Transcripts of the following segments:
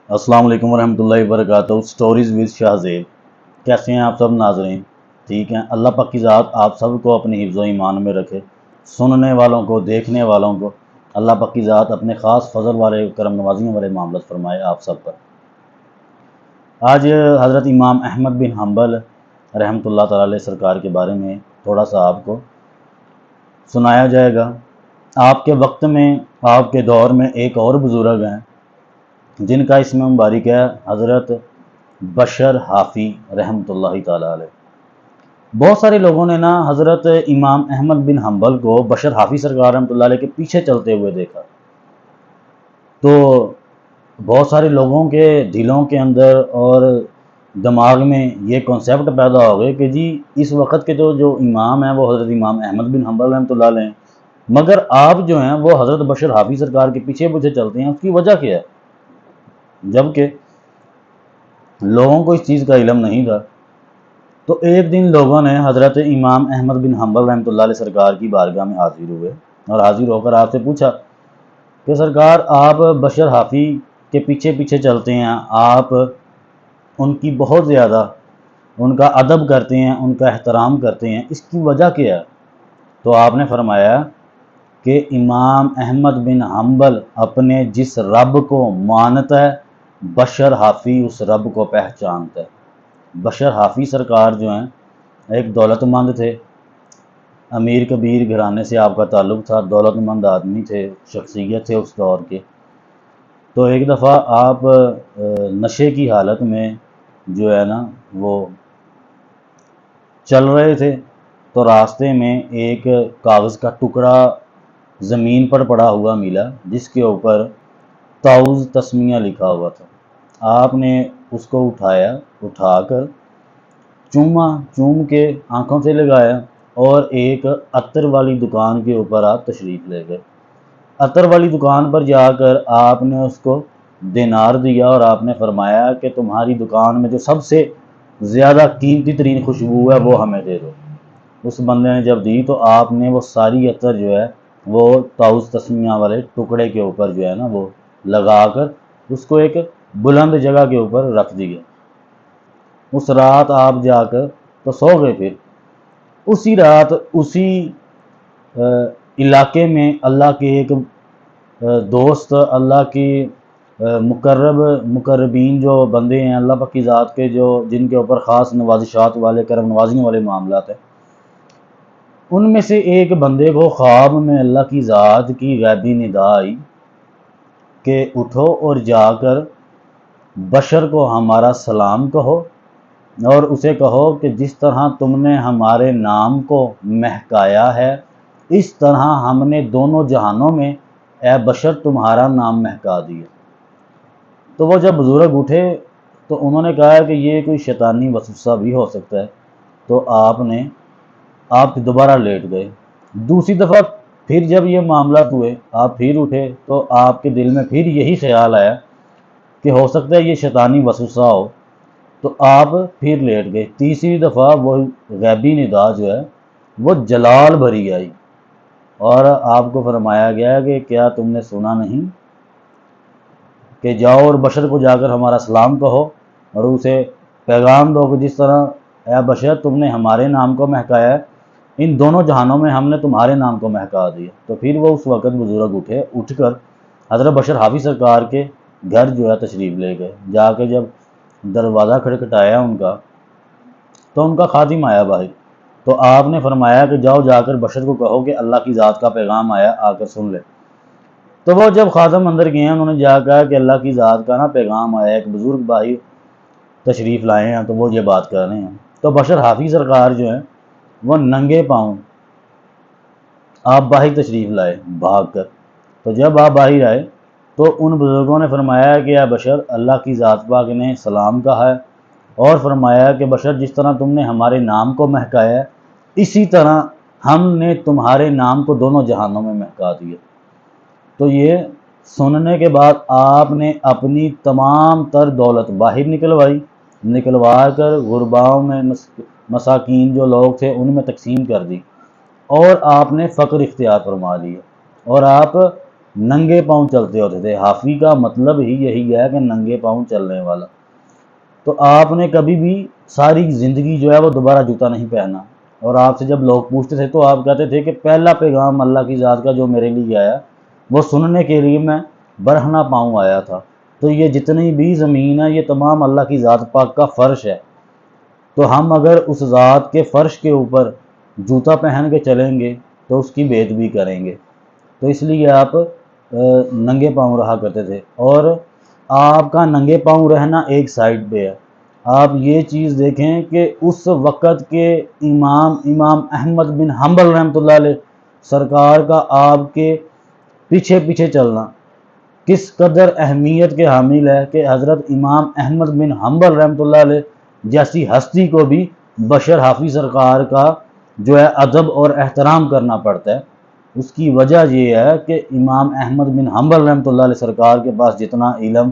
السلام علیکم ورحمۃ اللہ وبرکاتہ۔ سٹوریز وز شاہ زیب، کیسے ہیں آپ سب ناظرین؟ ٹھیک ہیں، اللہ پاک کی ذات آپ سب کو اپنی حفظ و ایمان میں رکھے، سننے والوں کو، دیکھنے والوں کو اللہ پاک کی ذات اپنے خاص فضل والے، کرم نوازیوں والے معاملات فرمائے آپ سب پر۔ آج حضرت امام احمد بن حنبل رحمۃ اللہ تعالی علیہ سرکار کے بارے میں تھوڑا سا آپ کو سنایا جائے گا۔ آپ کے وقت میں، آپ کے دور میں ایک اور بزرگ ہیں جن کا اسم مبارک ہے حضرت بشر حافی رحمۃ اللہ تعالیٰ علیہ۔ بہت سارے لوگوں نے نا حضرت امام احمد بن حنبل کو بشر حافی سرکار رحمۃ اللہ علیہ کے پیچھے چلتے ہوئے دیکھا، تو بہت سارے لوگوں کے دلوں کے اندر اور دماغ میں یہ کنسیپٹ پیدا ہو گئے کہ جی اس وقت کے جو امام ہیں وہ حضرت امام احمد بن حنبل رحمۃ اللہ علیہ ہیں، مگر آپ جو ہیں وہ حضرت بشر حافی سرکار کے پیچھے پیچھے چلتے ہیں، اس کی وجہ کیا ہے؟ جبکہ لوگوں کو اس چیز کا علم نہیں تھا۔ تو ایک دن لوگوں نے حضرت امام احمد بن حنبل رحمۃ اللہ علیہ سرکار کی بارگاہ میں حاضر ہوئے اور حاضر ہو کر آپ سے پوچھا کہ سرکار آپ بشر حافی کے پیچھے پیچھے چلتے ہیں، آپ ان کی بہت زیادہ ان کا ادب کرتے ہیں، ان کا احترام کرتے ہیں، اس کی وجہ کیا ہے؟ تو آپ نے فرمایا کہ امام احمد بن حنبل اپنے جس رب کو مانتا ہے، بشر حافی اس رب کو پہچانتا ہے۔ بشر حافی سرکار جو ہیں ایک دولت مند تھے، امیر کبیر گھرانے سے آپ کا تعلق تھا، دولت مند آدمی تھے، شخصیت تھے اس دور کے۔ تو ایک دفعہ آپ نشے کی حالت میں جو ہے نا وہ چل رہے تھے، تو راستے میں ایک کاغذ کا ٹکڑا زمین پر پڑا ہوا ملا جس کے اوپر طاؤز تسمیہ لکھا ہوا تھا۔ آپ نے اس کو اٹھایا، اٹھا کر چوم کے آنکھوں سے لگایا اور ایک عطر والی دکان کے اوپر آپ تشریف لے گئے۔ عطر والی دکان پر جا کر آپ نے اس کو دینار دیا اور آپ نے فرمایا کہ تمہاری دکان میں جو سب سے زیادہ قیمتی ترین خوشبو ہے وہ ہمیں دے دو۔ اس بندے نے جب دی تو آپ نے وہ ساری عطر جو ہے وہ طاؤز تسمیہ والے ٹکڑے کے اوپر جو ہے نا وہ لگا کر اس کو ایک بلند جگہ کے اوپر رکھ دیا۔ اس رات آپ جا کر تو سو گئے۔ پھر اسی رات اسی علاقے میں اللہ کے ایک دوست، اللہ کی مقربین جو بندے ہیں اللہ پاک کی ذات کے، جو جن کے اوپر خاص نوازشات والے، کرم نوازیوں والے معاملات ہیں، ان میں سے ایک بندے کو خواب میں اللہ کی ذات کی غیبی ندا آئی کہ اٹھو اور جا کر بشر کو ہمارا سلام کہو اور اسے کہو کہ جس طرح تم نے ہمارے نام کو مہکایا ہے، اس طرح ہم نے دونوں جہانوں میں اے بشر تمہارا نام مہکا دیا۔ تو وہ جب بزرگ اٹھے تو انہوں نے کہا کہ یہ کوئی شیطانی وسوسہ بھی ہو سکتا ہے، تو آپ دوبارہ لیٹ گئے۔ دوسری دفعہ پھر جب یہ معاملات ہوئے، آپ پھر اٹھے تو آپ کے دل میں پھر یہی خیال آیا کہ ہو سکتا ہے یہ شیطانی وسوسہ ہو، تو آپ پھر لیٹ گئے۔ تیسری دفعہ وہ غیبی ندا جو ہے وہ جلال بھری آئی اور آپ کو فرمایا گیا کہ کیا تم نے سنا نہیں کہ جاؤ اور بشر کو جا کر ہمارا سلام کہو اور اسے پیغام دو کہ جس طرح اے بشر تم نے ہمارے نام کو مہکایا ہے، ان دونوں جہانوں میں ہم نے تمہارے نام کو مہکا دیا۔ تو پھر وہ اس وقت بزرگ اٹھے، اٹھ کر حضرت بشر حافی سرکار کے گھر جو ہے تشریف لے گئے۔ جا کے جب دروازہ کھٹکھٹایا ان کا تو ان کا خادم آیا باہر، تو آپ نے فرمایا کہ جاؤ جا کر بشر کو کہو کہ اللہ کی ذات کا پیغام آیا، آ کر سن لے۔ تو وہ جب خادم اندر گئے ہیں انہوں نے جا کہا کہ اللہ کی ذات کا نا پیغام آیا، ایک بزرگ باہر تشریف لائے ہیں، تو وہ یہ بات کر رہے ہیں۔ تو بشر حافی سرکار جو ہیں وہ ننگے پاؤں آپ باہر تشریف لائے بھاگ کر۔ تو جب آپ باہر آئے تو ان بزرگوں نے فرمایا کہ اے بشر اللہ کی ذات پاک نے سلام کہا ہے اور فرمایا کہ بشر جس طرح تم نے ہمارے نام کو مہکایا ہے، اسی طرح ہم نے تمہارے نام کو دونوں جہانوں میں مہکا دیا۔ تو یہ سننے کے بعد آپ نے اپنی تمام تر دولت باہر نکلوا کر غرباؤں میں، مساکین جو لوگ تھے ان میں تقسیم کر دی اور آپ نے فقر اختیار فرما لیا اور آپ ننگے پاؤں چلتے ہوتے تھے۔ حافی کا مطلب ہی یہی ہے کہ ننگے پاؤں چلنے والا۔ تو آپ نے کبھی بھی ساری زندگی جو ہے وہ دوبارہ جوتا نہیں پہنا، اور آپ سے جب لوگ پوچھتے تھے تو آپ کہتے تھے کہ پہلا پیغام اللہ کی ذات کا جو میرے لیے آیا وہ سننے کے لیے میں برہنہ پاؤں آیا تھا۔ تو یہ جتنی بھی زمین ہے یہ تمام اللہ کی ذات پاک کا فرش ہے، تو ہم اگر اس ذات کے فرش کے اوپر جوتا پہن کے چلیں گے تو اس کی بے ادبی کریں گے۔ تو اس لیے آپ ننگے پاؤں رہا کرتے تھے، اور آپ کا ننگے پاؤں رہنا ایک سائڈ پہ ہے۔ آپ یہ چیز دیکھیں کہ اس وقت کے امام احمد بن حنبل رحمۃ اللہ علیہ سرکار کا آپ کے پیچھے پیچھے چلنا کس قدر اہمیت کے حامل ہے کہ حضرت امام احمد بن حنبل رحمۃ اللہ علیہ جیسی ہستی کو بھی بشر حافی سرکار کا جو ہے ادب اور احترام کرنا پڑتا ہے۔ اس کی وجہ یہ ہے کہ امام احمد بن حنبل رحمۃ اللہ علیہ سرکار کے پاس جتنا علم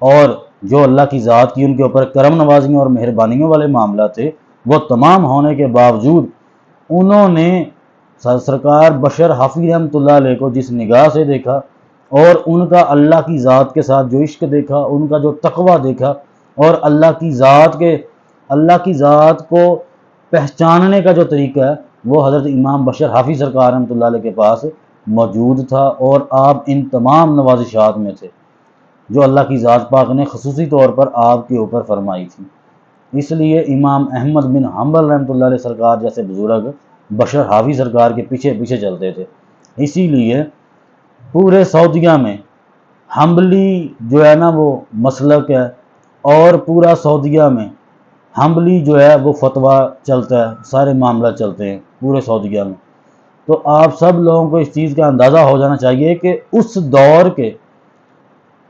اور جو اللہ کی ذات کی ان کے اوپر کرم نوازیوں اور مہربانیوں والے معاملات تھے، وہ تمام ہونے کے باوجود انہوں نے سرکار بشر حافی رحمۃ اللہ علیہ کو جس نگاہ سے دیکھا، اور ان کا اللہ کی ذات کے ساتھ جو عشق دیکھا، ان کا جو تقوی دیکھا، اور اللہ کی ذات کو پہچاننے کا جو طریقہ ہے وہ حضرت امام بشر حافی سرکار رحمۃ اللہ علیہ کے پاس موجود تھا، اور آپ ان تمام نوازشات میں تھے جو اللہ کی ذات پاک نے خصوصی طور پر آپ کے اوپر فرمائی تھی۔ اس لیے امام احمد بن حنبل رحمۃ اللہ علیہ سرکار جیسے بزرگ بشر حافی سرکار کے پیچھے پیچھے چلتے تھے۔ اسی لیے پورے سعودیہ میں حنبلی جو ہے نا وہ مسلک ہے، اور پورا سعودیہ میں حنبلی جو ہے وہ فتویٰ چلتا ہے، سارے معاملات چلتے ہیں پورے سعودیہ میں۔ تو آپ سب لوگوں کو اس چیز کا اندازہ ہو جانا چاہیے کہ اس دور کے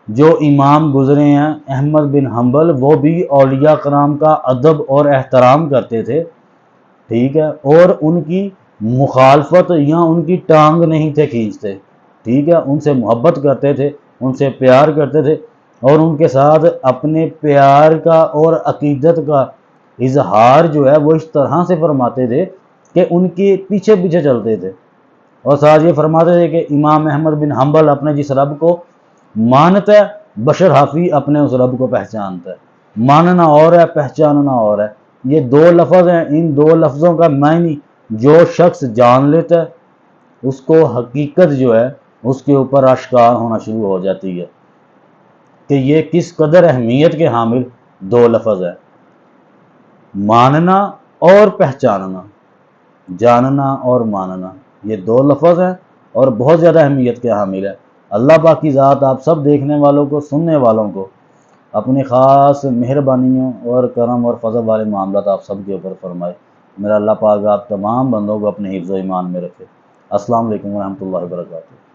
جو امام گزرے ہیں احمد بن حنبل، وہ بھی اولیاء کرام کا ادب اور احترام کرتے تھے، ٹھیک ہے، اور ان کی مخالفت یا ان کی ٹانگ نہیں تھے کھینچتے، ٹھیک ہے، ان سے محبت کرتے تھے، ان سے پیار کرتے تھے، اور ان کے ساتھ اپنے پیار کا اور عقیدت کا اظہار جو ہے وہ اس طرح سے فرماتے تھے کہ ان کے پیچھے پیچھے چلتے تھے، اور ساتھ یہ فرماتے تھے کہ امام احمد بن حنبل اپنے جس رب کو مانتا ہے بشر حافی اپنے اس رب کو پہچانتا ہے۔ ماننا اور ہے، پہچاننا اور ہے، یہ دو لفظ ہیں، ان دو لفظوں کا معنی جو شخص جان لیتا ہے اس کو حقیقت جو ہے اس کے اوپر آشکار ہونا شروع ہو جاتی ہے کہ یہ کس قدر اہمیت کے حامل دو لفظ ہے، ماننا اور پہچاننا، جاننا اور ماننا، یہ دو لفظ ہیں اور بہت زیادہ اہمیت کے حامل ہے۔ اللہ پاک کی ذات آپ سب دیکھنے والوں کو، سننے والوں کو اپنی خاص مہربانیوں اور کرم اور فضل والے معاملات آپ سب کے اوپر فرمائے۔ میرا اللہ پاک آپ تمام بندوں کو اپنے حفظ و ایمان میں رکھے۔ السلام علیکم ورحمۃ اللہ وبرکاتہ۔